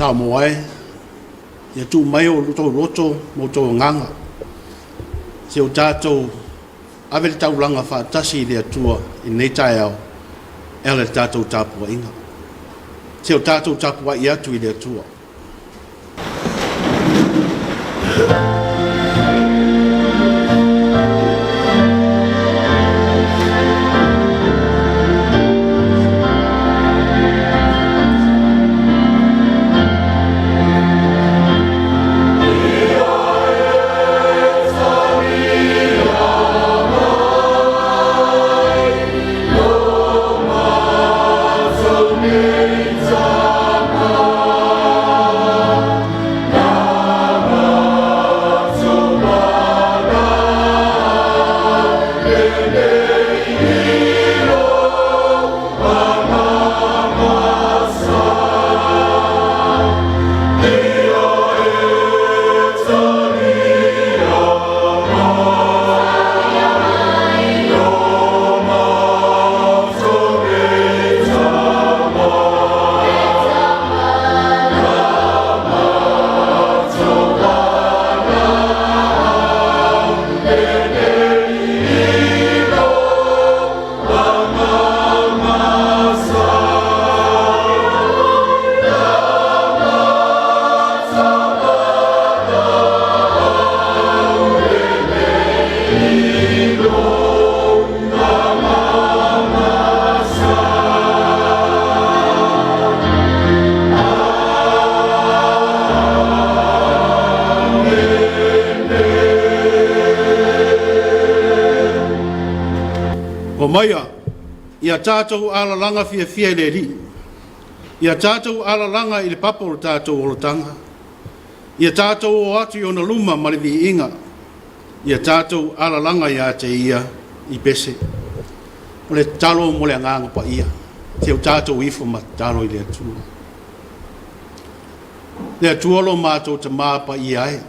Samoa ia tu mai o roto mo to nganga se o tatou ave taulanga whaatasi le atua i nei tae au e le tatou tapua inga se o tatou tapua i atu i le atua. Maia, ia tātou alalanga fia le ri. Ia tātou alalanga i le papa o tātou o tanga. Ia tātou o atu i ona luma ma le vi inga. Ia tātou alalanga ia te ia i pese. O le talo mo le anganga pa ia. Te o tātou ifo ma talo i le atua. Le atua lo mātou te maa pa ia e.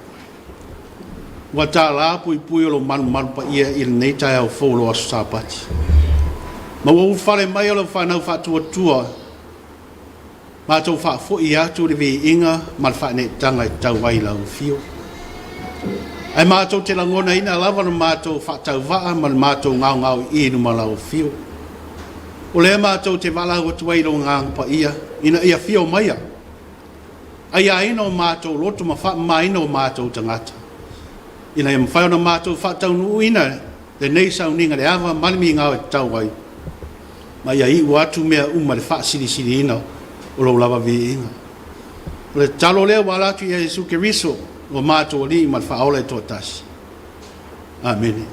Wa tā la pui o lo manu pa ia i le neitai au fōlo asu Sapati. Ma wau whare mai o lo whanau whātua mātou whāfo i atu le vi inga ma le whane tanga i tau wai lau fio. Ai mātou te langona ina lava na mātou whātau waa ma le mātou ngau i inu ma lau fio. O le mātou te wala o tuai lo ngang pa ia ina ia fio maia. Ai a ina o mātou loto ma wha ma ina o mātou tangata. Ina ia mwhai o na mātou whātau nu ina le nei Sauniga le awa malimi ngau e tau wai. Ma ia i watu mea uma le wha siri ina o lo lava vi inga. Le talo lea wala tu ia Jesu Keriso o mātou li ma le wha aula e tō tasi. Amen.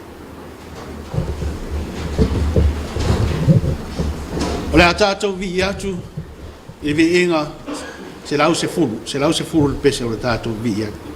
O le a tātou vi atu i vi inga se lau se fulu le pese o le tātou vi atu.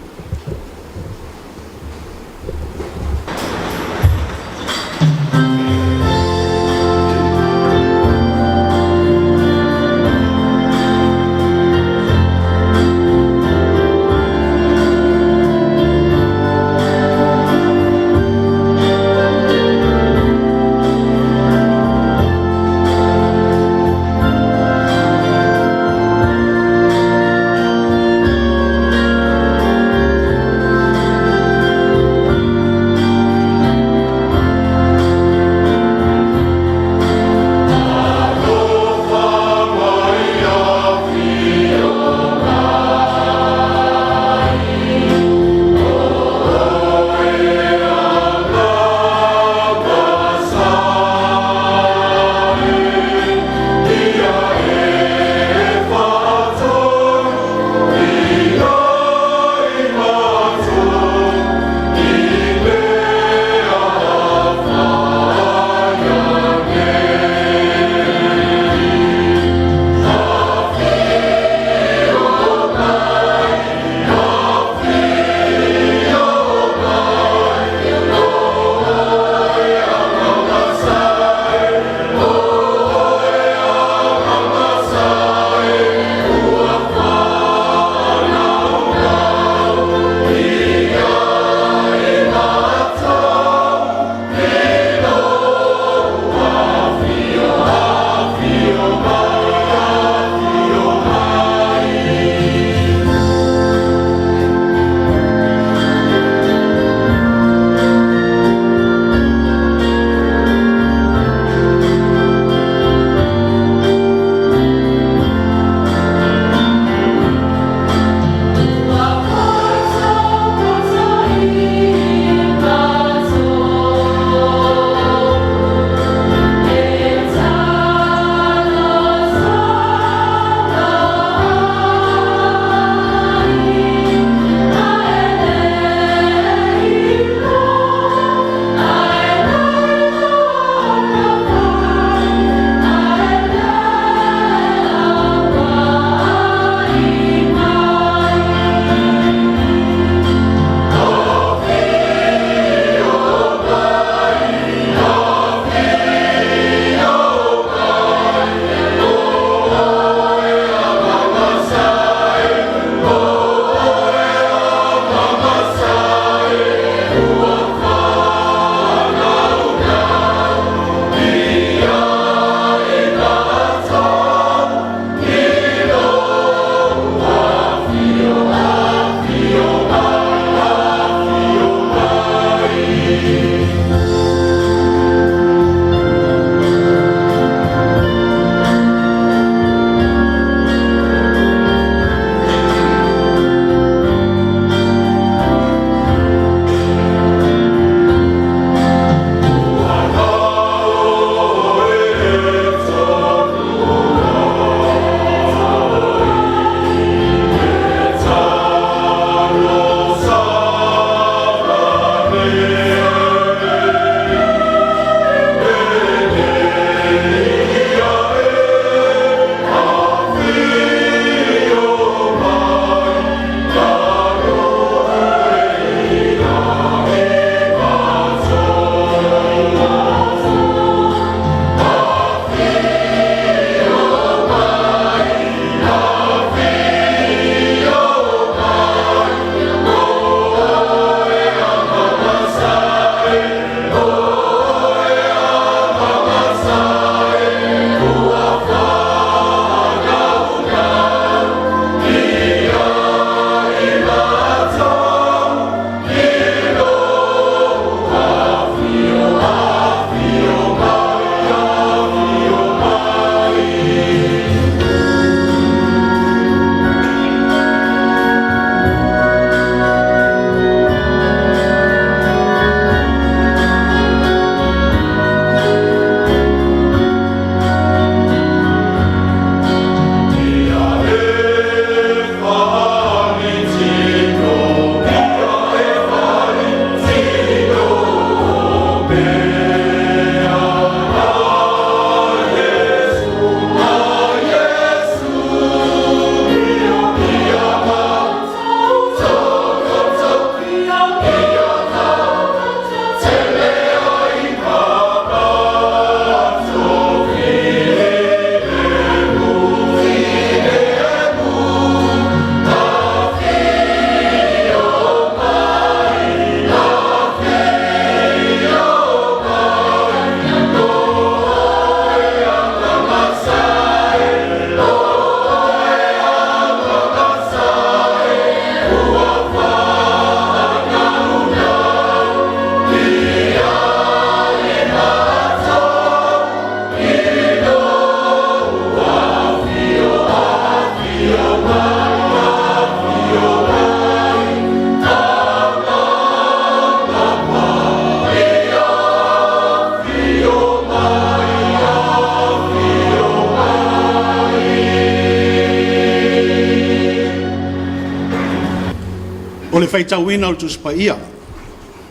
O le whaitauina o tusi pa ia.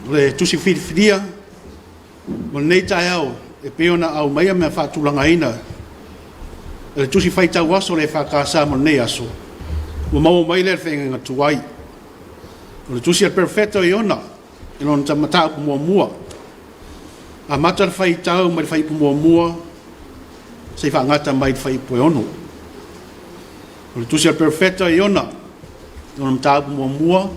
O le tusi whiriwhiria. O nei tae au e peona au maia mea whaatulanga ina. Le tusi whaitau aso le whakasa mo nei aso. O mau mai le whenga tuai. O le tusi al perfecto i ona. E non ta mata pu mua. A mata le whaitau mai le whaipu mua. Se whangata mai le whaipu e ono. O le tusi al perfecto i ona. E non mata pu mua.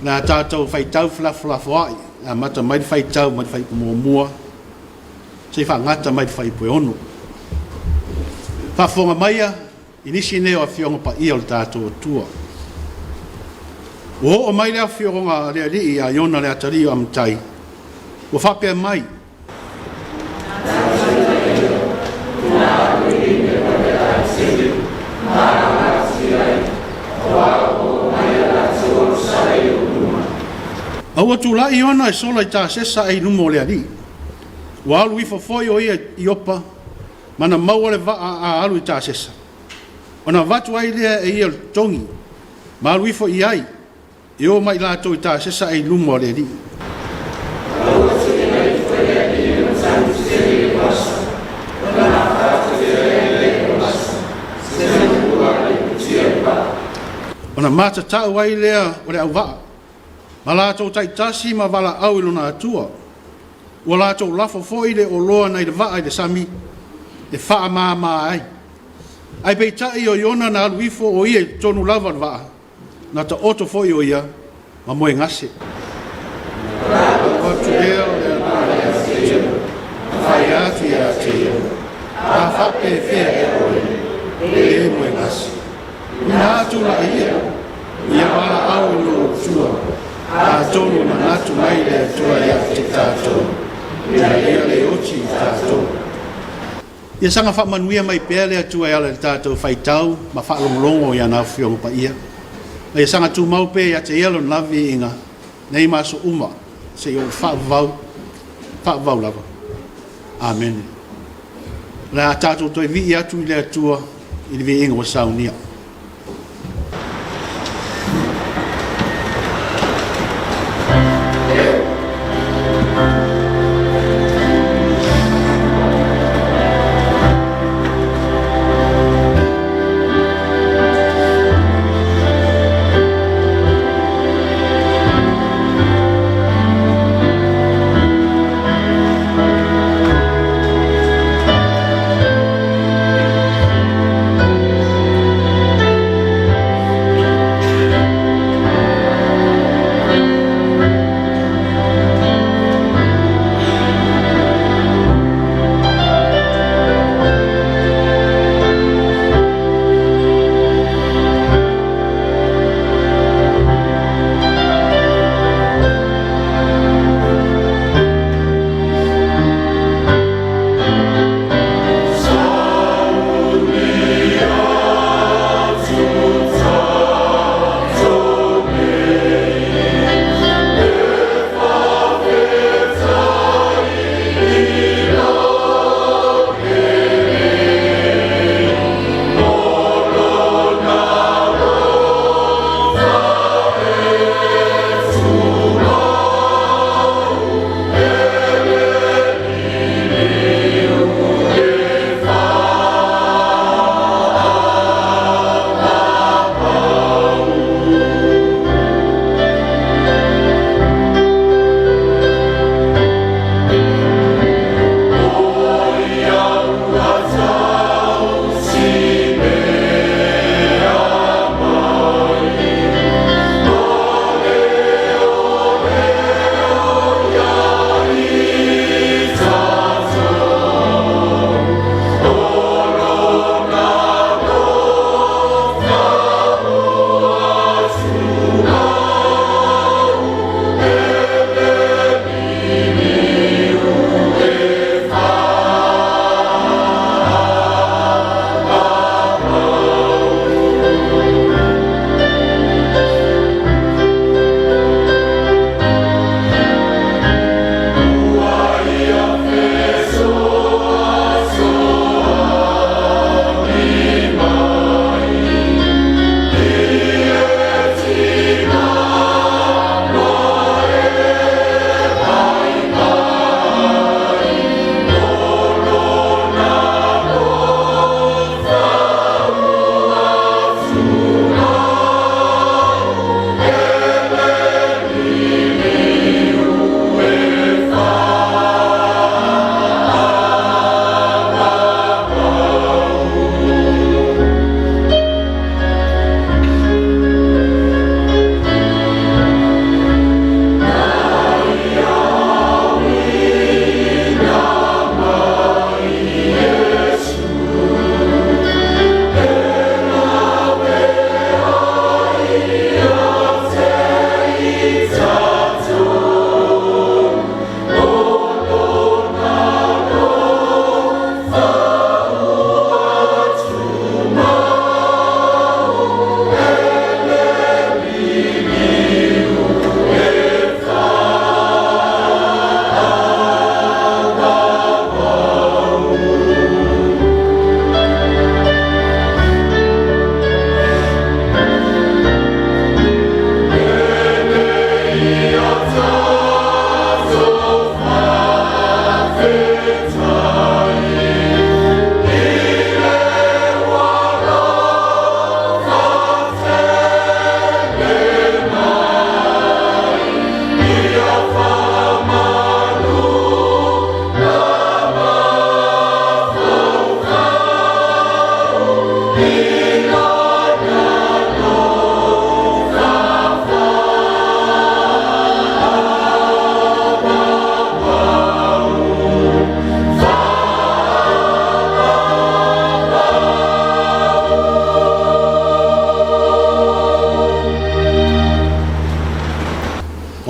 Na tātou whaitau flaflafo ai. A mata mai le whaitau mai le whaipu mua. Se whangata mai le whaipu e ono. Whafonga maia, inisi neo a whionga pa ia o le tātou tua. O mai lea whionga lea li a iona lea tari o amtai. O whapea mai. Aua tula iona e sola I tā sesa e numo lea li. Wa alu I fafoi o ia I opa. Mana maua le vaa a alu I tā sesa. Ona watu ai lea e ia tongi. Ma alu ifo I ai. E o mai lātou I tā sesa e numo lea li. Ona mata tau ai lea o le au vaa. Ma lātou tai tasi ma wala au ilona atua. Ua lātou lafo foi le o loa nei le vaa I le sami. Le wha maa ai. Ai pei tai o iona na aluifo o ia tonu lava le vaa. Na ta oto foi o ia. Ma moe ngase. Watu leo le anua te ia. Whai atu ia te ia. A whape whea e oe. Le moe ngase. Una atu la ia. Ia wala au no tua. A tonu na natu mai le tua ia te tātou. Ia ia le oti tātou. Ia sanga whamanuia mai pēr le atua ia le tātou whaitau. Ma whaalongolongo ia nā whiongo pa ia. Ia sanga tū mau pē ia te ielo navi inga. Nei maso uma. Se o whaavau. Whaavau lava. Amen. Rā tātou toi vi atu I le atua. I le vi inga wa Sauniga.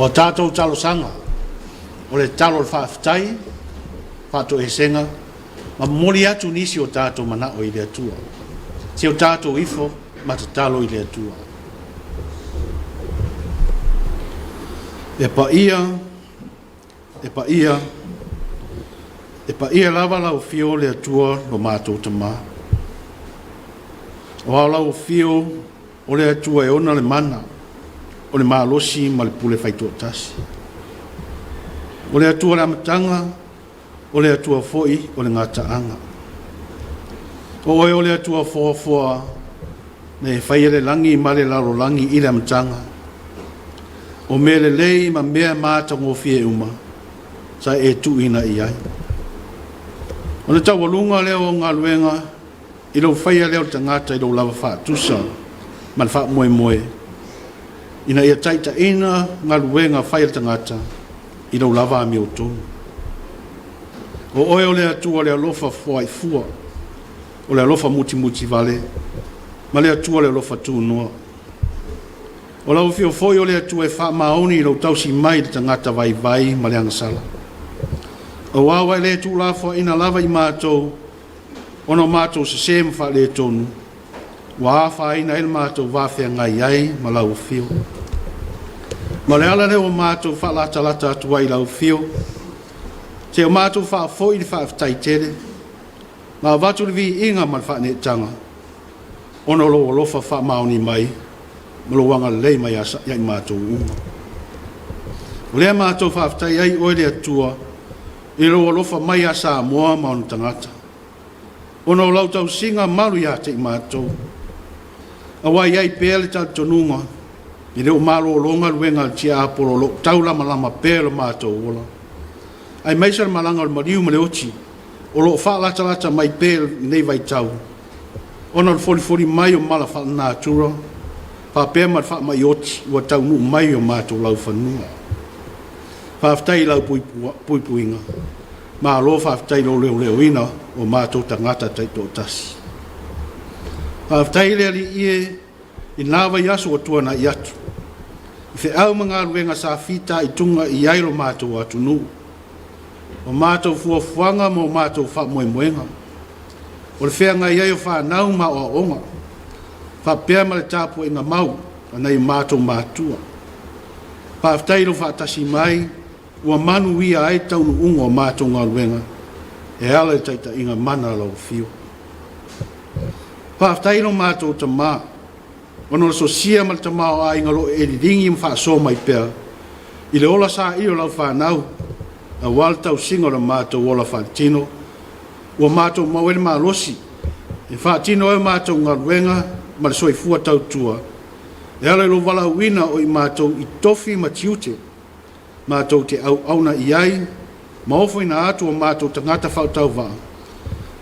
O tātou talo sanga, o le talo le whaafitai, whaato e senga, ma mori atu nisi o tātou mana o i le atua. Se o tātou ifo, ma te talo i le atua. E pa ia lava lau fio le atua lo mātou tama. O au lau fio o le atua e ona le mana, o le maalosi ma le pule whaitua tasi. O le atua le amatanga, o le atua foi, o le ngataanga. O e o le atua foa ne whaia le langi ma le laro langi i le amatanga. O me le lei ma mea māta ngofie uma, sa e tuina i ai. O le tau walunga leo o ngā luenga, i lau whaia leo tangata i lau lava whaatusa, man wha moe. Ina ia taita ina ngā luenga whaia tangata, i lau lava mi o tonu. O oe o le atua le alofa fua i fua, o le alofa muti vale, ma le atua le alofa tu noa. O lau fio foi o le atua e wha maoni i lau tausi mai le tangata vai ma le angasala. O wawa le tu lafo ina lava i mātou, ono mātou se sema wha le tonu, wa awha ina il mātou wawhia ngai ai ma lau fio. Ma le ala leo mātou wha lata atua i lau fio, te o mātou wha foi li wha aftai tere, ma watu li vi inga man wha ne tanga, ono lo lofa wha maoni mai, ma lo wanga lei mai asa i mātou uma. O lea mātou wha aftai ai oe le atua, i lo lofa mai a Samoa ma onu tangata. Ono lau tau singa malu ia te i mātou. Awa iai pēle tau tonunga, i leo malo longa luenga tia apolo lo tau lama pēle mātou ola. Ai maisa le malanga o mariu ma le oti, o lo wha lata mai pēle nei vai tau. Ono le foli mai o mala wha nātura, pa pēle ma wha mai oti, ua tau nu mai o mātou lau whanua. Whaftai lau puipuinga. Ma alo whaftai lo leo ina o mātou tangata taito tasi. Whaftai lea li ie i nawa yasu o tuana i atu. I whi au mga ruenga sa fita i tunga i ailo mātou atu nu. O mātou fuafuanga mo mātou wha moenga. O le whea ngai ai o whanau ma o onga. Whapea ma le tāpua inga mau anai mātou mātua. Whaftai lo whatasi mai ua manu ia ai taunu ungo mātou ngā ruenga, e ala i taita inga mana lau fio. Whaaftaino mātou ta mā, ono le sosia ma le ta mā o a inga lo e ringi mwha so mai pēr, i le ola sa i o lau whanau, a wal tau singo la mātou ola whantino, ua mātou mawele mā losi, e whantino e mātou ngā ruenga, ma le soifua tau tua, e ala i lo wala wina o i mātou i tofi ma tiute, mātou te auna i ai, ma ofo ina atu o mātou tangata whautau wā,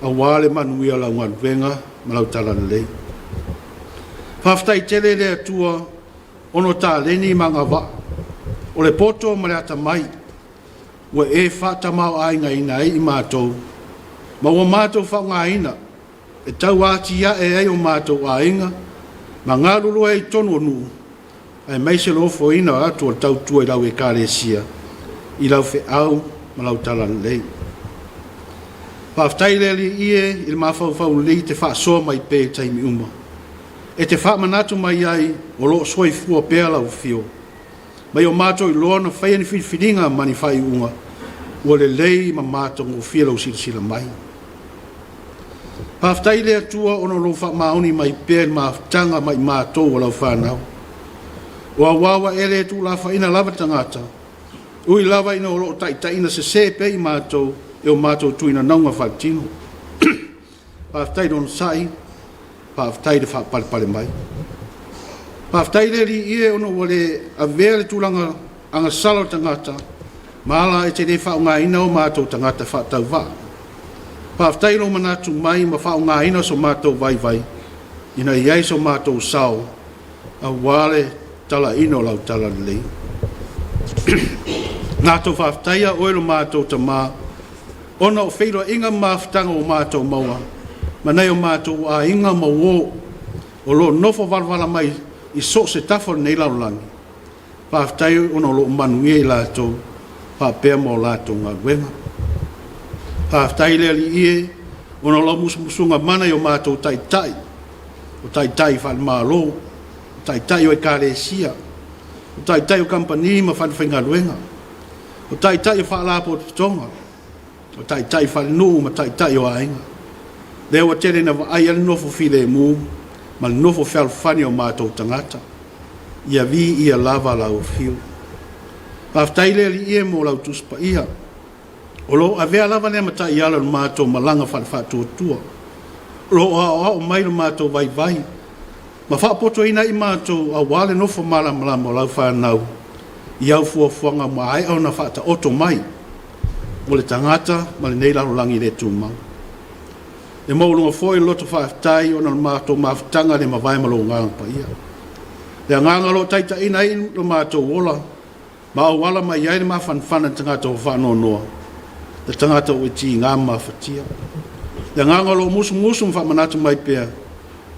a wāle manuia lau ngā ruenga, ma lau talana lei. Whaftai tele le atua, ono tā leni manga wā, o le poto ma le ata mai, ua e whata mau ainga ina ai i mātou, ma ua mātou whaunga ina, e tau ati ia e ai o mātou ainga, ma ngā rurua i tonu o nuu, ai mai se lofo ina atu o tau tua i lau e kāre sia, i lau whi au, ma lau talana lei. Whaftai le li ie, i le mawhau li te wha soa mai pē taimi uma. E te wha manatu mai ai, o lo soi fua pēa lau fio. Mai o mātou i loa na whai ani whiringa mani whai unga, ua le lei ma mātou o fia lau sila mai. Whaftai le atua ono lo wha maoni mai pēa ma tanga mai mātou o lau whanau. Wa wawa ele tu lafa ina lava tangata. Ui lava ina o taita ina se sepe i mātou e o mātou tu ina naunga whaktino. Whaftai don sai, whaftai de whapare mai. Whaftai le li ie ono wale a vele tūlanga anga salo tangata, maala e te ne whaunga ina o mātou tangata whatau wā. Whaftai lo manatu mai ma whaunga ina so mātou vai, ina iai so mātou sao, a wale tala ino lau tala lei. Nā tau whaftaia oelo mātou ta mā, ona o wheiro inga māwhtanga o mātou maua, ma nei o mātou a inga maua, o lo nofo warwara mai i so se tafo nei laulangi. whaftai ono lo manuia I lātou, whapea mo lātou ngā wenga. Whaftai lea li ie, ono lo musunga mana I o mātou taitai, o taitai whanmālo, o taitai o ekaresia, o taitai o kampani ma whanwhenga luenga, o taitai o whaalapo tonga, o taitai whanuu ma taitai o ainga. Lea wa tere na ai ali nofo file mu, ma nofo whalwhani o mātou tangata. Ia vi ia lava lau fiu. Whaftai lea li ie mo lau tuspa ia. O lo avea lava lea mata i ala no mātou malanga whanwhatua tua. Lo o mai no mātou vai vai. Ma whapoto ina I mātou a wale nofo mala malama o lau whanau. I au fuafuanga ma ai au na whata oto mai. Mo le tangata ma le nei lalo langi le tūmau. E maulunga foi loto whaftai o na mātou mawhtanga le mawai malo ngang pa ia. Le nganga lo taita ina in lo mātou wola. Ma au wala mai ai le mawhanwhana tangata o whano noa. Le tangata o iti ngā mawhatia. Le nganga lo musu whamanatu mai pia.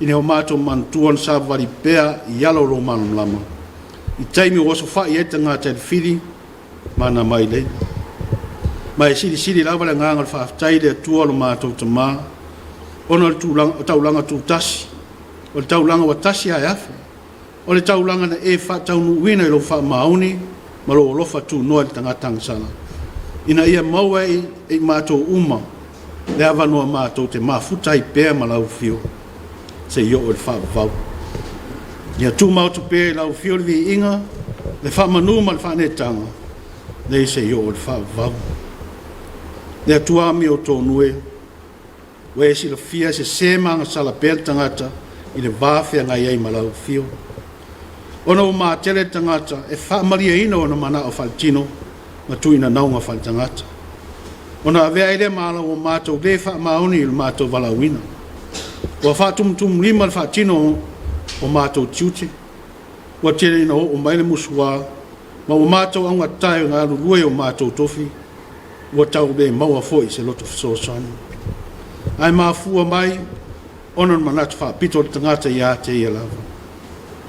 Ine o mātou mantuan sa wari pia I alo lo manum lama. I taimi o waso whai e tangata le whiri. Mana mai le. Mai siri lawa le nganga le whaftai le tua lo mātou tamaa. Ona le taulanga tūtasi. O le taulanga wa tasi ai afe. O le taulanga na e whataunu wina I lo wha mauni. Ma lo lofa tū noa le tangatanga sana. Ina ia maua e mātou uma. Le awanua mātou te mafuta I pēr ma lau fio. Se io o le wha vau. Ia tū mautu pēr lau fio le vi inga. Le wha manu ma le wha netanga. Le se io o le wha vau. Le atuami o tōnue. Wea si la fia se semanga sala pel tangata I le vāwhia ngai ei malau fio. Ona o mātele tangata e whaamaria ina ona mana o whaltino ma tuina naunga whal tangata. Ona avea ele maala o mātou le whaamaoni Il mātou walawina. Wa whaatumtum lima le whaltino o mātou tiute. Wa tere ina o maile musua ma o mātou anga tae ngā lulue o mātou tofi. Wa tau le maua foi se loto fisosani. Ai mafua mai, ona manatu whaapito le tangata I te ia lava.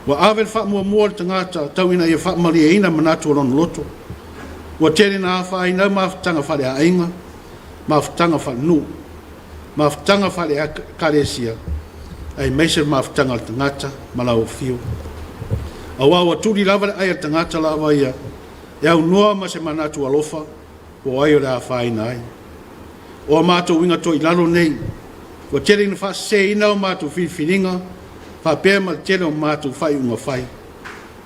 Wa awe whaamua le tangata, tau ina ia whaamalia ina manatu o lono loto. Wa tere na awha ina mawhtanga whale a inga, mawhtanga whale nu, mawhtanga whale a karesia, ai meisir mawhtanga le tangata, malau fio. Awa wa turi lava le aia tangata lava ia, iau noa ma se manatu alofa, o aio le awha ina ai. O mātou winga to I lalo nei. Wa tere ina wha se ina o mātou whiwhiringa. Wha pēr ma tere o mātou whai unga whai.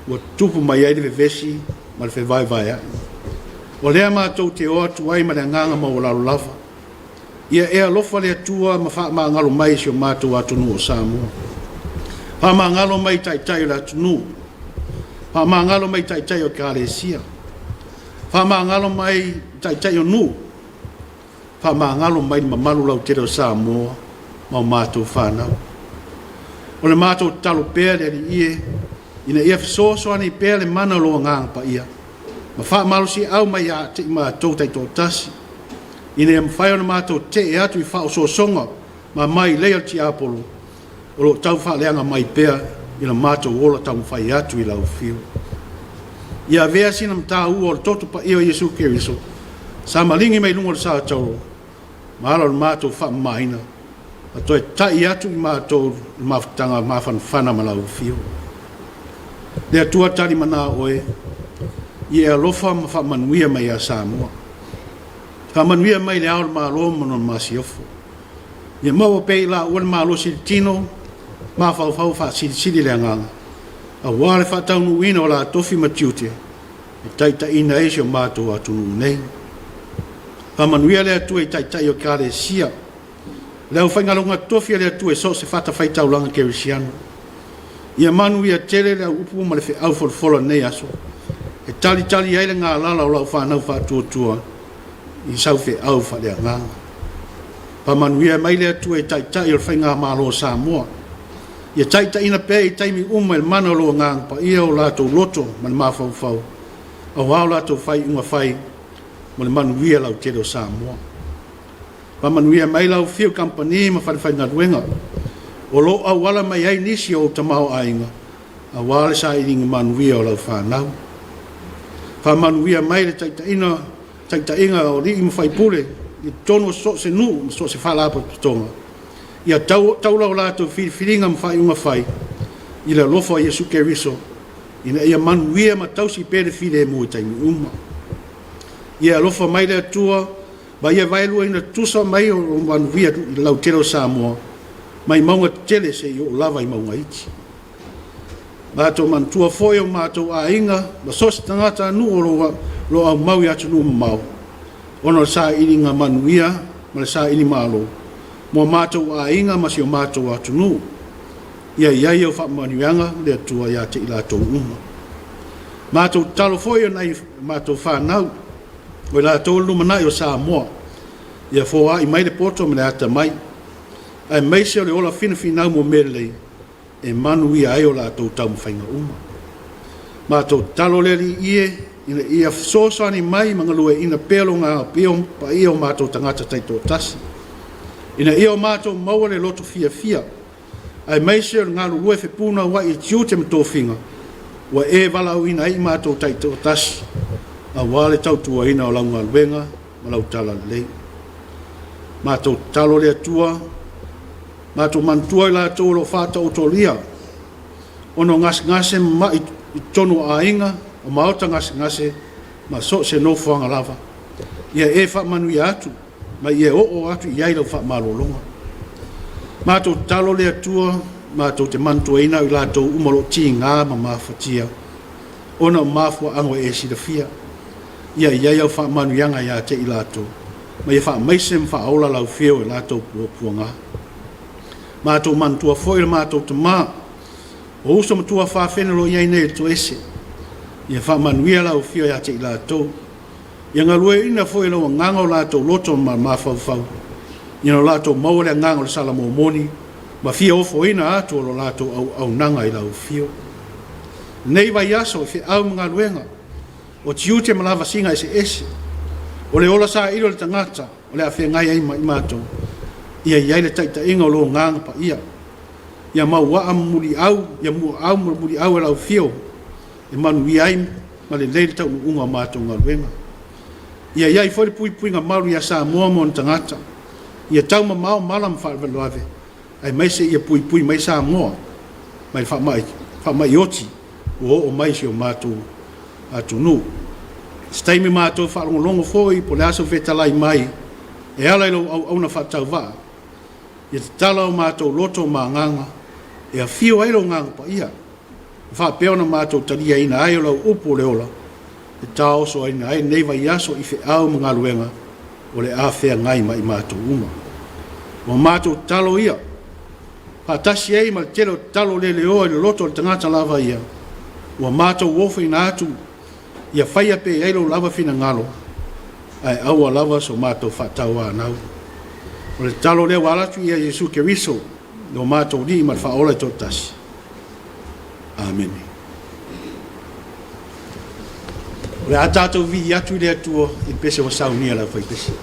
Wa tupu mai aile vevesi ma le whewai vai ai. O lea mātou te o atu ai ma le nganga ma o lalo lava. Ia ea lofa le atua ma wha maa ngalo mai si o mātou atunu o Samoa. Wha maa ngalo mai taitai o le atunu. Wha maa ngalo mai taitai o Karesia. Wha maa ngalo mai taitai o nu. Wha ngalo mai mamalu lau tere o Samoa, ma o mātou whanau. O le mātou talo pēr le ie, ina ia fisoso ani pēr le mana loa ngang pa ia. Ma wha malu si au mai a te ima tau tai tō tasi. Ina ia mwhai o le mātou te e atu I wha o sosonga, ma mai lea ti apolo. O lo tau wha leanga mai pēr, ina mātou ola tau mwhai atu I lau fio. Ia vea sina mta ua o le toto pa ia o Yesu Keriso. Sa malingi mai lungo le sa tauro. Mahalo le mātou whaamaina. A toi tai atu I mātou mawhtanga mawhanwhana malau fio. Lea tuatari mana oe. I e alofa ma whaamanuia mai a Samoa. Whaamanuia mai le aole malo manon masiofo. Ia maua pei la ua le malo sili tino. Ma whau wha sili le anganga. A wale whataunu ina o la tofi matiute. E taita ina eisi o mātou atunu nei. Whamanuia le atu e taitai o Karesia. Leo whaingalonga tofi le atu e so se whata whaitau langa Keresiano. Ia manu ia tere le upu ma le whi au folfola nei aso. E tali aile ngā lala o lau whanau whatuatua. I sau whi au whalea nganga. Whamanuia mai le atu e taitai o whainga malo Samoa. Ia taita ina pe I taimi uma il mana lo ngang pa ia o lato loto ma le mawhau. Au hao lato whai unga whai. Ma le manuia lau tere o Samoa. Pa manuia mai lau fio kampani ma whai ngā ruenga. O lo au wala mai ai nisi o tamau ainga. A wale sa iringi manuia o lau whanau. Whamanuia mai le taitainga o li ima whai pule, i tono so se nu, so se whalapa tonga. Ia taula o lato whiringa mwhai unga whai, i le lofa Iesu Keriso, ina ia manuia ma tausi pere whire mui taimi uma. Ia lofa mai le atua, ba ia vailua ina tusa mai o manuia i lautero Samoa, mai maunga tele se i o lava i maunga iti. Mātou mantua foi o mātou a inga, ma sosi tangata anu o lo au mau i atu nu mau. Ono sa ini ngā manuia, ma le sa ini malo. Mo mātou a inga, ma si o mātou atu nu. Ia iai au wha manuianga, le atua ia te ilatou uma. Mātou talo foi o nei mātou whanau, o ilatou lumanai o Samoa. Ia fōa i mai le poto me le ata mai. Ai meise o le ola fina finau mo melei. E manuia ai o latou tau mwhainga uma. Mātou talo leri ie, ina ia sosani mai mangalue ina pelo ngā pio pa ia o mātou tangata taito tasi. Ina ia o mātou maua le loto fia fia. Ai meise o ngā lulue whepuna wa i tiu te matofinga. Wa e walau ina ai mātou taito tasi. A wale tau tua ina o launga luenga, ma lau tala lei. Mātou talo le atua, mātou mantua i la tō lo whāta o tōlia. Ono ngase ma i tono a inga, o maota ngase, ma so se no whanga lava. Ia e wha manu i atu, ma ia o atu i ailau wha malolonga. Mātou talo le atua, mātou te mantua ina i la tō umalo ti ngā ma mawhatia. Ona mawhua ango e si da fia. Ia i aiau wha manu ianga ia te i la tō. Ma ia wha maisem wha aula lau whio i la tō pua ngā. Mātou mantua foi le mātou te mā. O uso matua whawhenelo iai nei to ese. Ia whamanuia lau whio ia te i lātou. Ia ngā lue ina foi lau nganga o lātou loto ma mawhauwhau. Ia no lātou maua le nganga o le salamo moni. Ma whio ofo ina atu o lātou au nanga i lau whio. Nei vai aso i whio au mga luenga. O tiute malawa singa ese ese. O le ola sa ilo le tangata. O le a whio ngai ai mātou. Ia iai le taita inga o lo nganga pa ia. Ia mau waa muri au, ia mua au muri au e lau whio. E manu iai ma le leile tau unga mātou ngā luenga. Ia iai fwere pui ngā maru ia Samoa mo tangata. Ia tau ma mau malam whaarevalo ave. Ai meise ia pui mai Samoa. Mai whamai oti. O mai si o mātou atu nu. Staimi mātou whaarongolongo fwoi po le aso whetalai mai. E ala ilo au na whatau waa. Ia te tala o mātou loto mā nganga, e a whio ailo nganga pa ia. Wha peo na mātou taria ina ai o lau upo le ola, e tā oso aina ai neiva i aso i whi au mga luenga, o le a whea ngai mai mātou uma. O mātou talo ia, pa tasi ei ma le telo talo le leo i le loto le tangata lava ia, o mātou wofa ina atu, ia whaia pe ailo lava fina ngalo, ai aua lava so mātou whatau anau. O le talo leo alatu ia Iesu Keriso, no mātou li ma le whaola i tō tasi. Amen. O le a tātou vi atu i le atua i pese o Sauniga la whai pese.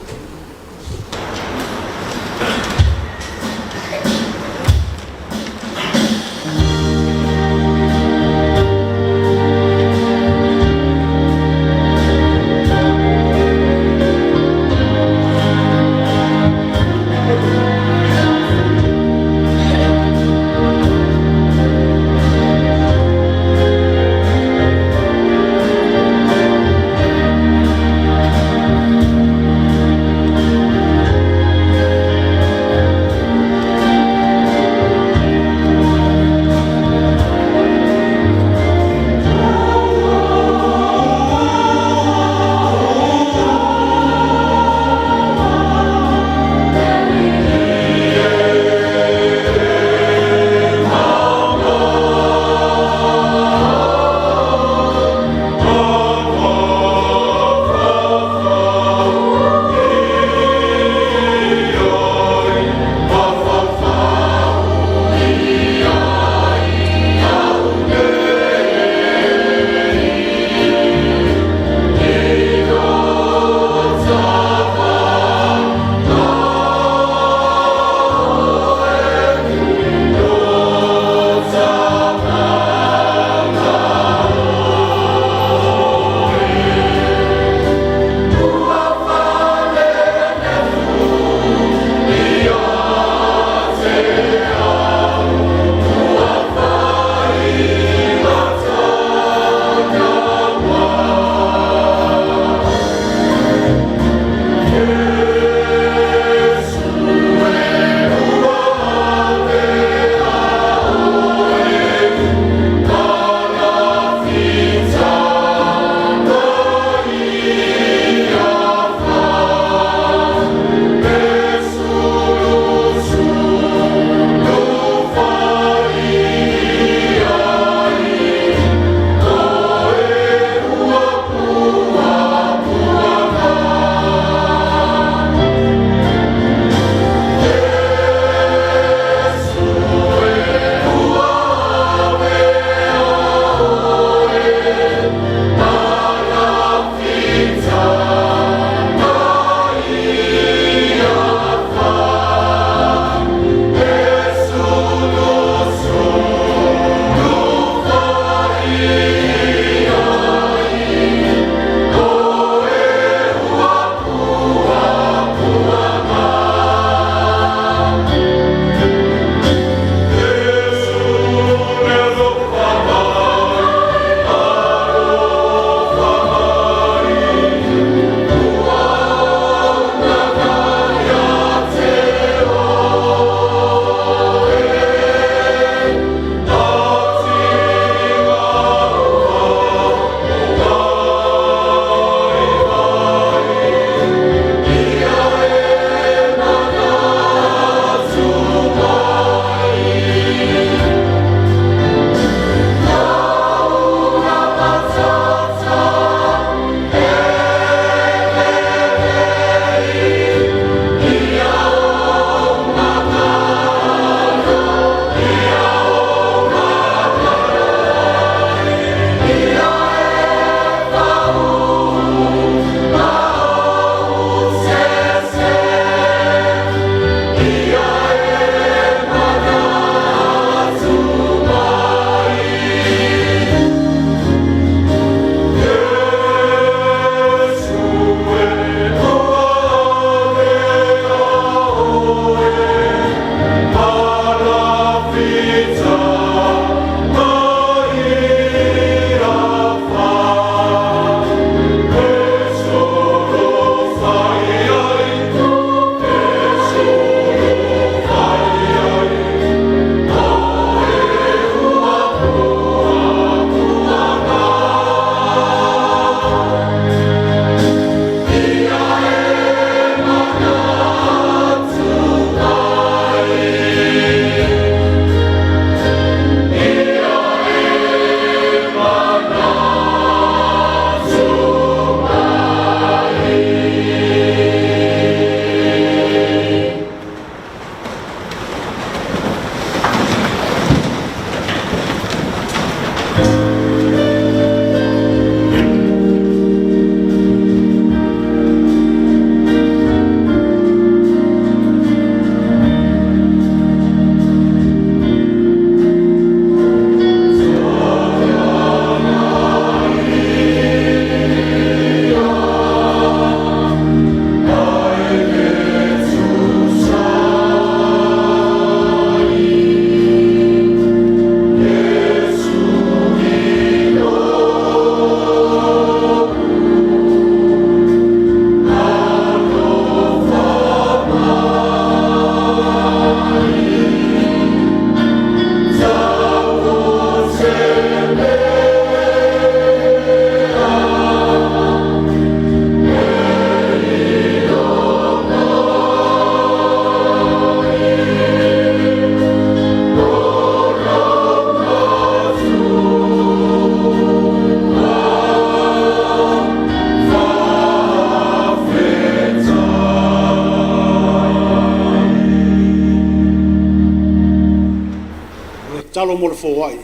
talo mo le fōai.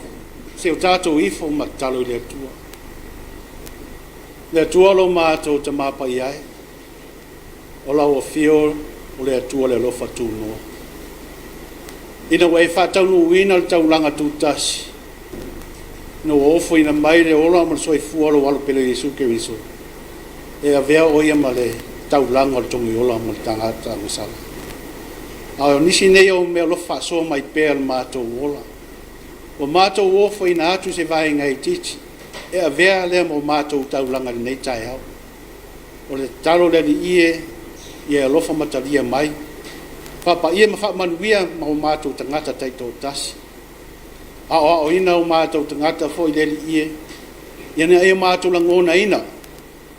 Se o tātou ifo ma talo le atua. Le atua lo mātou te māpai ai. O lau o fio o le atua le lofa tūnoa. Ina wai whātaunu uina le taulanga tūtasi. No ofo ina mai le ola ma le soi fualo walo pele Yesu Keriso. E a vea oia ma le taulanga o le tongi ola ma le tangata misala. A nisi nei o mea lofa so mai pēr mātou ola. O mātou ofo ina atu se vai ngai titi. E a vea lea mo mātou taulanga le nei tai hau. O le talo le ni ie lofa matalia mai. Papa ia ma fa manuia ma o mātou tangata taito tasi. O ina o mātou tangata fo i leli ie. Iana e mātou langona ina.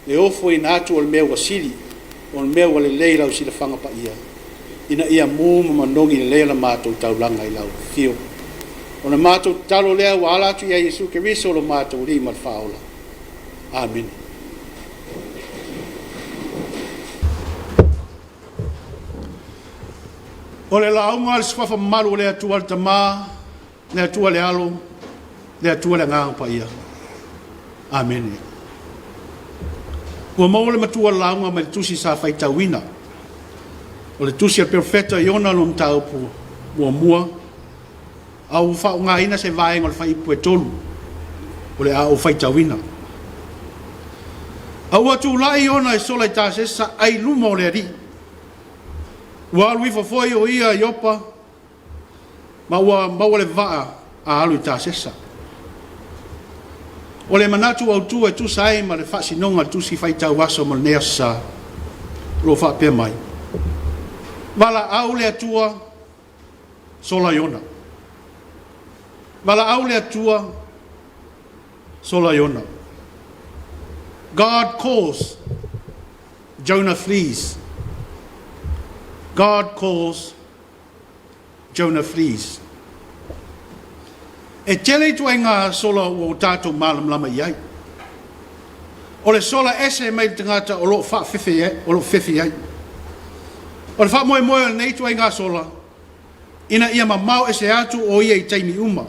Le ofo ina atu o le mea wasili. O le mea wale leila o sila whanga pa ia. Ina ia mūma manongi le leila mātou taulanga i lau fio. O le mātou talo lea wa alatu ia Yesu Keriso o le mātou li mat whaola. Amen. O le launga le swafa malu le atua le tamā, le atua le alo, le atua le ngāng pa ia. Amen. Ua mau le matua launga me le tusi sa whaitawina. O le tusi al perfeta iona lo mtaupu mua. Au whao ngā ina se vaenga le whaipu e tolu. O le au whaitawina. Au atu lai iona e sola i tāsesa ai lumo le ri. Ua alui fafoi o ia iopa, ma ua maua le vaa a alu i tāsesa. O le manatu au tu e tu sai ma le whaasinonga tu si whaitau waso ma le nea sa lo wha pia mai. Wala au le atua sola iona. Wala au le atua sola iona. God calls, Jonah flees. God calls, Jonah flees. E tele tu e ngā sola o tātou malam lama iai. O le sola ese mai tangata o lo wha whiwhi ai. O le wha moe moe nei tu e ngā sola. Ina ia ma mau ese atu o ia I taimi uma.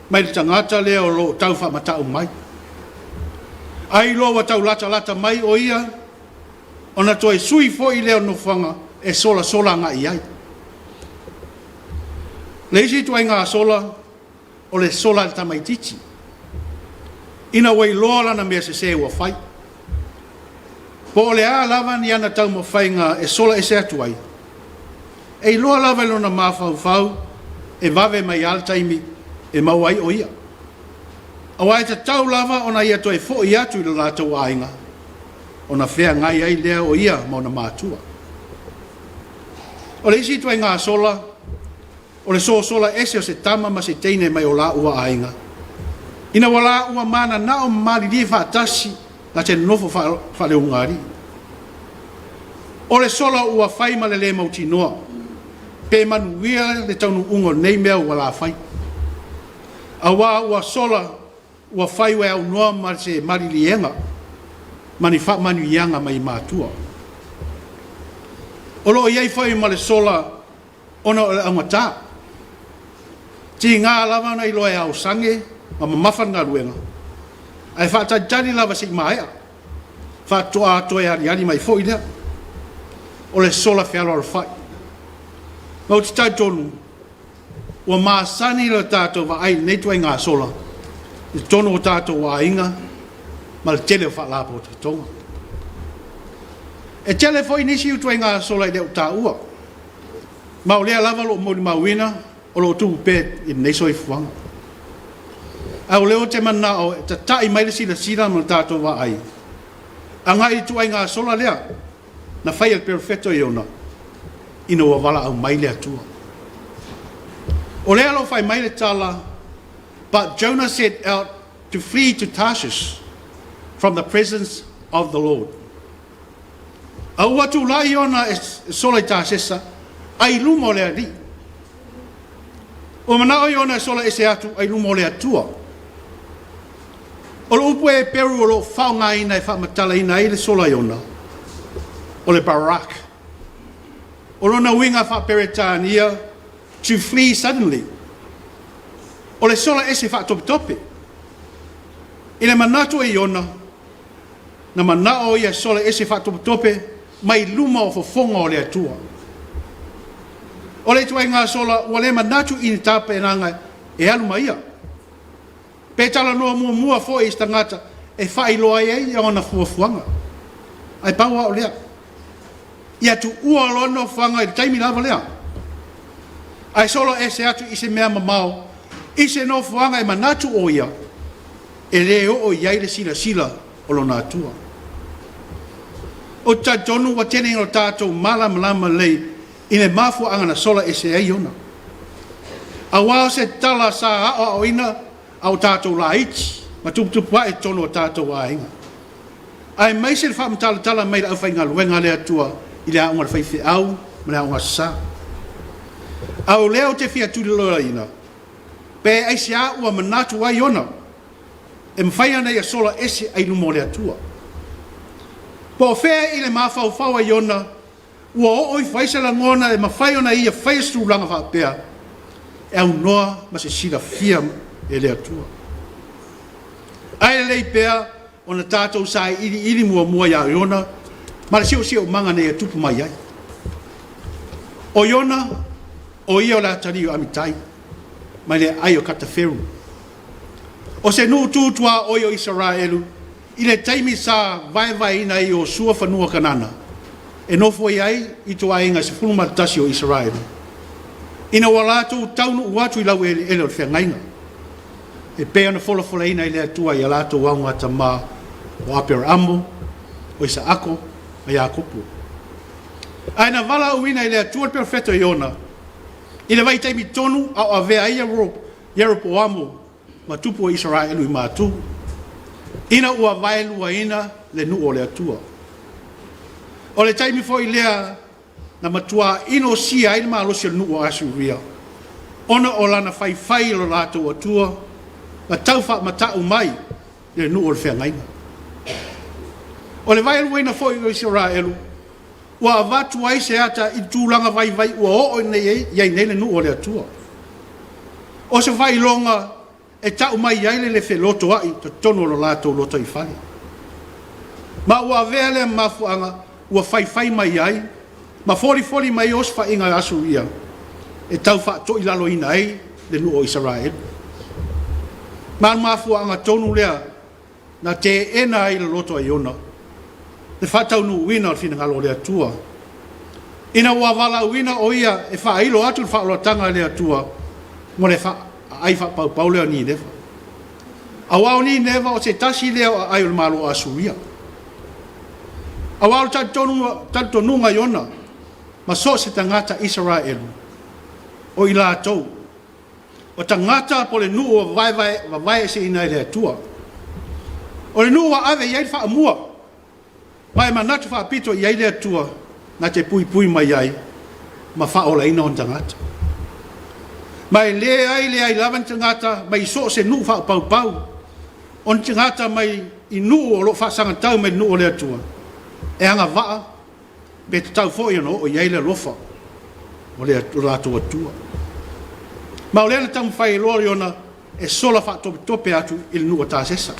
Mai le tangata lea o lo tau wha matau mai. Ai lo wa tau lata mai o ia. Ona toi sui fo I leo no whanga. E sola ngā iai. Leisi tu ai ngā sola, o le sola le tamaititi. Ina wai loa lana mea se ua whai. Po o le a lava ni ana tau ma whai ngā e sola e se atu ai. E loa lava lona mawhau, e vave mai al taimi, e mau ai o ia. Awa e ta tau lava ona ia to e fo I atu I le lātou ainga. Ona whea ngai ai lea o ia ma ona mātua. O le isi tu ai ngā sola, o le sola ese o se tama ma se teine mai o la ua ainga. Ina wa la ua mana na o mali li whaatasi na te nofo whale ungari. O le sola ua whai ma le mauti noa, pe manuia le taunu ungo nei mea ua la whai. A wā ua sola ua whai wea au noa ma se mali lienga, mani wha manu ianga mai mātua. O lo iai whai ma le sola ona o le angata. Ti ngā lava na I loe au sange ma mawhawhan ngā ruenga. Ai whaatatari lava si maea. Whaatoa atoe ari mai fo I lea. O le sola whialo al whai. Mau ti tai tonu. Ua maasani le tātou wa ai nei tuai ngā sola. I tonu o tātou wa inga. Ma le tele o whaalapo te tonga. E tele foi nisi u tuai ngā sola I leo tā ua. Mau lea lava lo mori mauina, o lo tu pe I nei soi fuanga. Au leo te mana o ta tai mai le sila ma tātou wa ai. Anga I tuai ngā sola lea, na whai al perfetto I ona, ina wa wala au mai lea tua. O lea lo whai mai le tala, but Jonah set out to flee to Tarshish from the presence of the Lord. Au watu lai ona e sola I tāsesa, ai lumo lea li. O manao I ona e sola e se atu, ai lumo lea tua. O lo upu e peru o lo whao ngā ina e whaamatala ina e le sola I ona. O le barak. O lo na winga whaaperetania to flee suddenly. O le sola ese whaatope. I le manatu e iona, na manao ia sola ese whaatope, mai luma o fofonga o le atua. O le tuai ngā sola, ua le manatu i ni tāpe e nanga e alu mai ia. Pe tala noa mua fo e istangata, e whailoa e ia ona fuafuanga. Ai paua o lea. Ia tu ua lono fuanga i taimi lava lea. Ai sola ese atu i se mea mamao, i se no fuanga e manatu o ia, e le o iai le sila o lo nātua. O ta tonu wa tene o tātou malama lei, i ne mafua anga na sola ese ai ona. A wao se tala sa a o ina, au tātou la iti, ma tuputupu e tonu o tātou a inga. Ai mai se le whaamtala mai la au whainga luenga le atua, i le aunga le whaife au, ma le aunga sa. Au leo te fia tuliloa ina, pe ai se a ua manatu ai ona, e mwhaia nei a sola ese ai lumo le atua. Po whea i le mawhau ai ona, ua o oi whaisa la ngona e mawhai ona ia whaistu langa whapea, e au noa ma se sila fia e le atua. Ai lei pea, ona tātou sa ili mua ia iona, ma le sio manga nei a tupu mai ai. O iona, o ia o la tari o amitai, mai le ai o kataferu. O se nu tūtua oi o Israelu, i le taimi sa vai ina i o sua whanua kanana, e nofo ai i toa inga se fuluma tasi o Israelu. Ina walatou taunu uatu i lau ele o whengainga. E pea na fola ina i le atua i alatou waunga tama o apera amo, o isa ako, a Iakopu. Aina vala uina i le atua perfeto i ona, i le vai taimi tonu au avea i Europo amo, ma tupu o Israelu i mātu. Ina ua vaelua ina le nu o le atua. O le taimi fo i lea na matua ino sia ina maa losi nu o Asuria. Ona o lana whai lo lato atua, ma tauwha matau mai le nu o le whengaina. O le vaelua ina fo i Israelu, ua avatu ai se ata i tūlanga vai ua o nei nei le nu o le atua. O se vai longa e tau mai ai le wheloto ai to tono lo lato loto i whai. Ma ua vea le mafuanga ua whai mai ai, ma foli mai os wha inga Asuria, e tau wha to i lalo ina ai le nu o Israel. Ma mafuanga tonu lea na te ena ai le loto ai ona, le whatau nu wina o fina ngalo lea tua. Ina ua wala wina o ia e wha ilo atu le wha alo tanga lea tua, mo le wha ai fa pau leo ni neva. Awao ni neva o se tasi leo ai o malo Asuria. Awao tanto nunga iona, ma so se tangata Israel, o ila atou. O tangata po le nuu o vai se ina ele atua. O le nuu wa ave iai fa amua, mai manatu fa apito iai le atua, na te pui mai iai, ma fa ola ina on tangata. Mai le ai lavan tangata, mai so se nu fa pau. On tangata mai i nu o lo fa sanga tau mai nu o le atua. E anga vaa, be te tau fo no o iai le lofa, o le atua atua. Ma o le ana tamu fai lori ona, e sola fa tope atu il nu o tāsesa.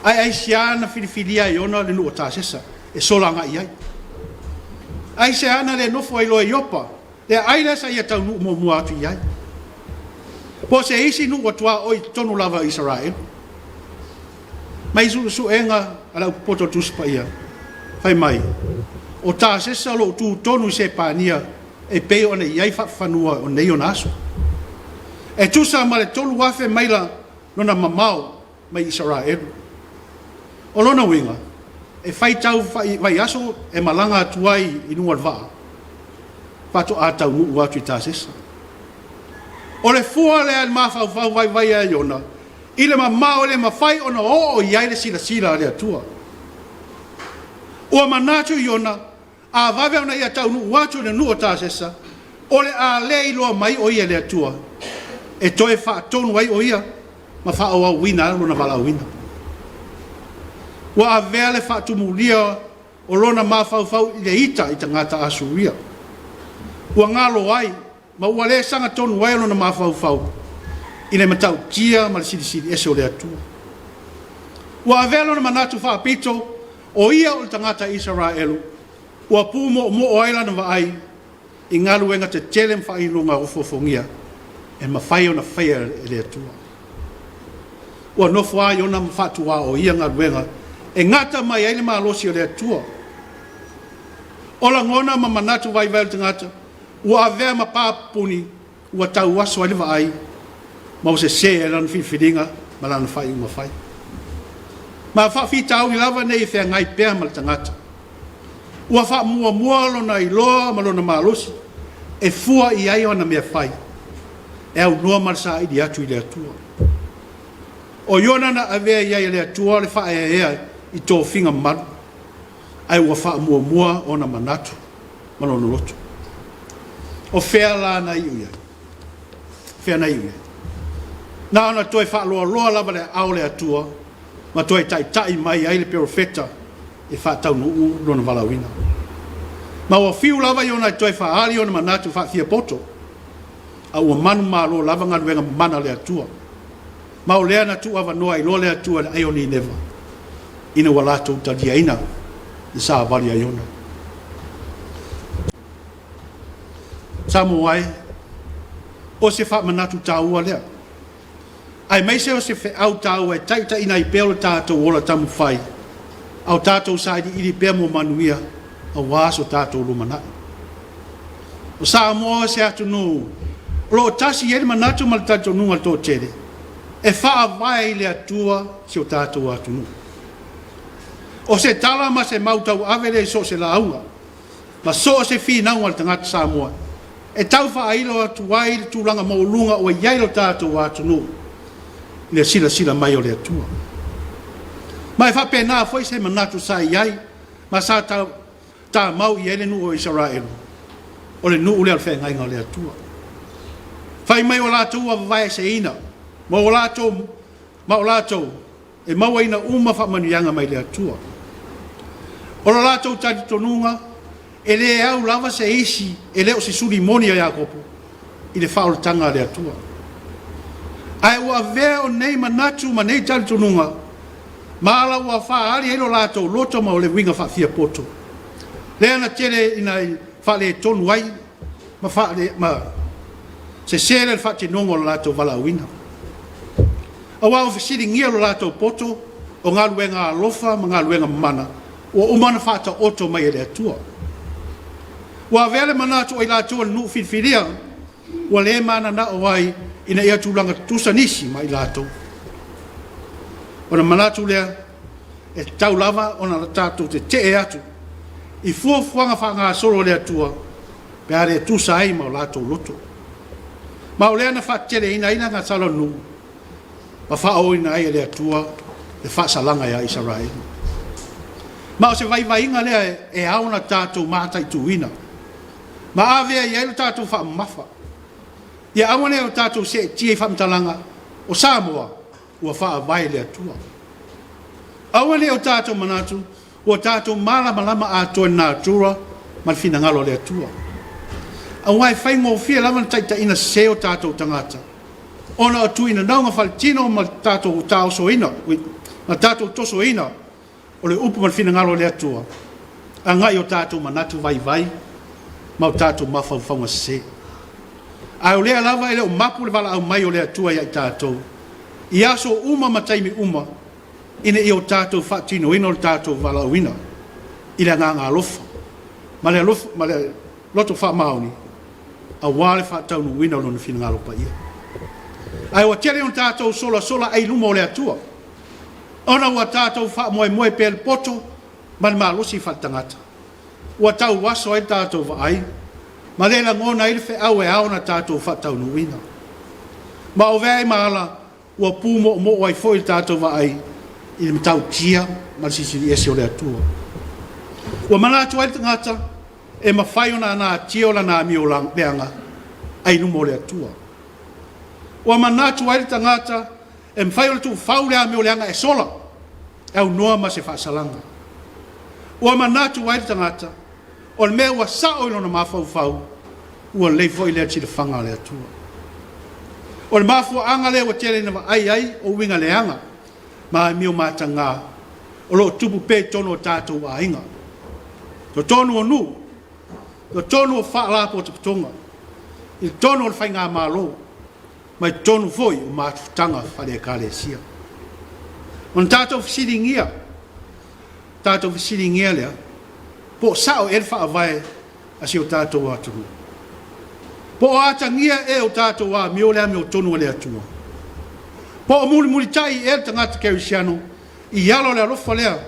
Ai siana filifilia i ona le nu o tāsesa, e sola anga iai. Ai siana le nofo ai loa iopa, le aile sa ia tau nu mua atu iai. Po se isi nu watua oi tonu lava Israel. Mai su enga ala poto tuspa ia. Fai mai. O ta sesa lo tu tonu se pania e pe ona iai fanua o nei ona aso. E tu sa male tolu wafe mai la nona mamau mai Israel. O lona winga. E fai tau vai aso e malanga atuai inu alvaa. Pato atau mu watu tasesa. Ole fua le al mafau vai a yona. Ile ma ole ma fai ona o iai le sila le atua. O manatu yona a vave ona ia tau nu watu le nu tasesa. Ole a le ilo mai o ia le atua. E toe fa tonu ai o ia ma fa o wina lo na vala wina. Wa avele fa tumulia o lona mafau le ita i tangata Asuria. Ua ngalo ai, ma ua le sanga tonu wai lona mafau i le matau kia ma le silisili ese o le atua. Ua avea lona manatu whaapito o ia o le tangata Israelu, ua pūmo o aila na vaai i ngalu enga te tele mwhai lunga ufofongia e mawhai o na whaia e le atua. Ua nofu ai o na mwhatua o ia ngalu enga e ngata mai aile maa losi o le atua. Ola ngona ma manatu vai vai tangata, ua avea ma pāpuni, ua tau waso aile vaai, ma o se e lana whiwhiringa, ma lana whai uma whai. Ma whawhi tau i lava nei whea ngai pēr ma le tangata. Ua wha mua lona i loa ma lona malosi, e fua i ai ona mea whai, e au noa marasa i di atu i le atua. O iona na avea i ai le atua le wha ea i tō whinga maru, ai ua wha mua ona manatu, ma lona lotu. O whea la na iu ia. Whea na iu ia. Nā ona toi wha loa lava le au le atua, ma toi tai mai ai le perofeta, e wha tau nuu lona walawina. Ma ua whiu lava i ona toi wha ali ona manatu wha thia poto, a ua manu malo lava ngā ruenga mana le atua. Ma o lea na tu awa noa i lo le atua le aioni neva, ina walato utadia ina, i saa vali a iona. Samoa o se wha manatu tāua lea. Ai meise o se wha au tāua e taita ina i pēo le tātou ola tamu whai, au tātou saidi iri pēr mo manuia, a wāso tātou lumana. O Samoa se atu nu, lo tasi eri manatu mal tātou nunga tō tere, e wha vai le atua si o tātou atu nu. O se tala ma se mautau avele so se launga, ma so se whinaunga le tangata Samoa, e tau wha ailo atu wai le tūlanga maulunga o iailo tātou atu nu, le sila mai o le atua. Mai fa pena foi se manatu sa iai, ma sa ta mau i ele nu o Israelu. O le nu le al fenga inga le atua. Fai mai o la tua vai se ina. Ma o la to e mau ina uma fa manianga mai le atua. O la to tadi tonunga e le au lava se isi e le o se suri moni a Jakopo. I le fa o tanga le atua. Ai ua vea o nei manatu ma nei tali tonunga, ma ala ua wha ali helo lato loto ma o le winga wha fia poto. Lea na tere ina wha le tonu ai, ma wha le, ma se sere le wha te nongo lato wala wina. A wao fisiri ngia lo lato poto, o ngā luenga alofa ma ngā luenga mana, o umana wha ta oto mai ele atua. Ua vea le manatu ai lato al nuu filfiria, ua le mana na o ai, ina ia tūlanga tusanisi mai lato. Ona manatu lea, e tau lava ona tātou te te atu, i fuafuanga wha ngā solo lea tua, pe are tusa ai ma o lato loto. Ma o lea na wha tere ina ngā salo nu, ma wha o ina ai lea tua, e wha salanga ia Israel. Ma o se vai inga lea e auna tātou mātai tuina, ma avea i ailu tātou wha mafa. Ia awane o tātou se tia whamtalanga o Samoa ua wha vai le atua. Awane o tātou manatu ua tātou malama atoe nā atura mal fina ngalo le atua. Awai whai ngō fia lama taita ina se o tātou tangata. Ona o tuina naunga whalitino ma tātou tāo so ina, ma tātou toso ina o le upu mal fina ngalo le atua. A ngai o tātou manatu vai, ma o tātou mawhauwhaunga se. Ai o lea lava ele o mapu le wala au mai o lea tua iai tātou. I aso uma mataimi uma, ina i o tātou whaatino ina o tātou wala au ina, i le ngā lofa. Ma le loto wha maoni, a wale whaataunu ina o lona whina ngā lopa ia. Ai o tere o tātou sola ai luma o lea tua. Ona ua tātou wha moe pēle poto, ma le malosi whaatangata. Ua tau waso ai tātou wa ai, ma le la ngona ile fe au e au na tātou whatau nuina. Ma o vei maala, ua pūmo mo ai foi tātou wa ai, i le mtau tia, ma sisiri ese o le atua. Ua manatu ai tangata, e mawhai o na tia o la nā mi o leanga, ai numo le atua. Ua manatu ai tangata, e mwhai o le tu whau lea mi o leanga e sola, e au noa ma se whaasalanga. Ua manatu ai tangata, o le mea ua sao ilo na mawhau, ua lei foi le tsi fanga le atua o le mafu anga le o tele na ai o winga le anga ma mi o matanga o lo tupu pe tono tatu wa inga to tono nu to tono fa la po tonga il tono fa nga malo ma tono foi o matanga fa le kalesia on tatu fisilingia le po sao el fa vai asi o tatu wa tu po atangia e o tatu wa mi o le mi o tono le atua po muli tai e tangata kerisiano i alo le alofa lea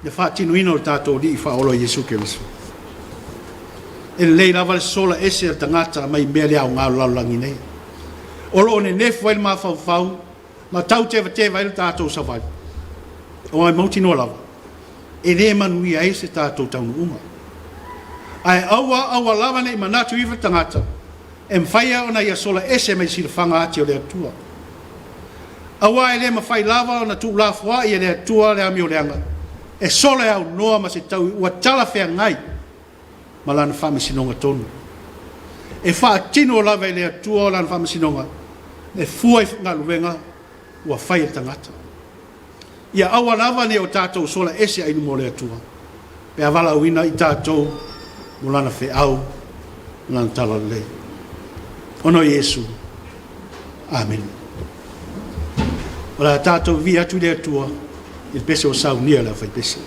le whaatinu ino o tātou di i whaolo Yesu Keriso e lei lava le sola ese al tangata mai mea lea o ngā laulangi nei o lo ne nefu ele maa whau ma tau tewa ele tātou savai o ai mauti no lava e le manui a ese tātou taunu unga ai aua lava nei manatu iwa tangata e mwhaia ona ia sola ese mai sila whanga ati o le atua awa ele ma fai lava na tu la fwa ia le tua le ami o leanga e sole au noa ma se tau ua tala fea ngai ma lana Faamisionare tonu e faa tino lava le tua lana Faamisionare e fua i ngā luwenga ua fai e tangata ia awa lava ne o tātou sola ese ainu mo le tua pe avala uina i tātou mo lana fe au lana tala lei ono Yesu amen. Ora tātou vi atu le atua, il pese o Sauniga la fai pese.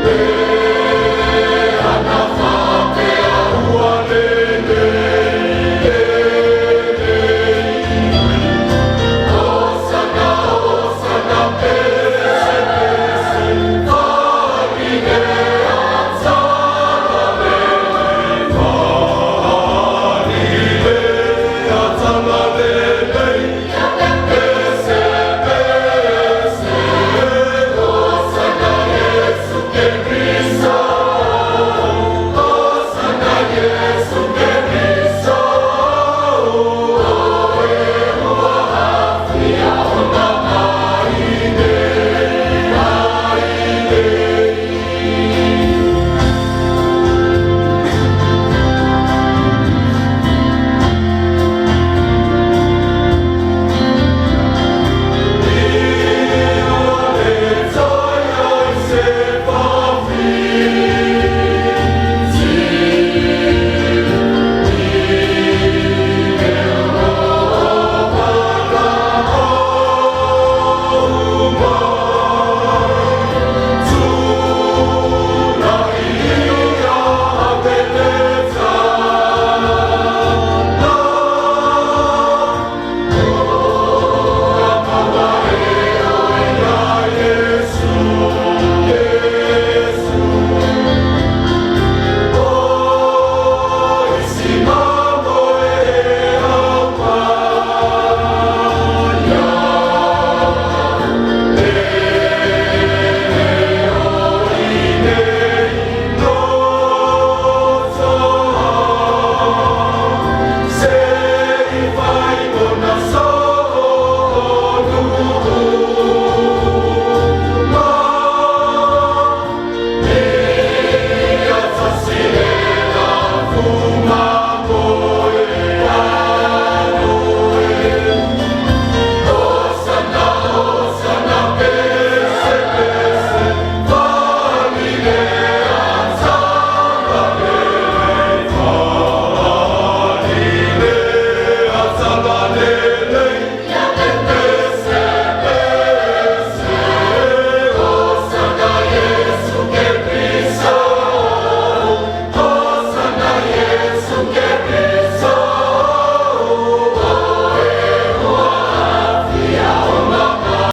Amen.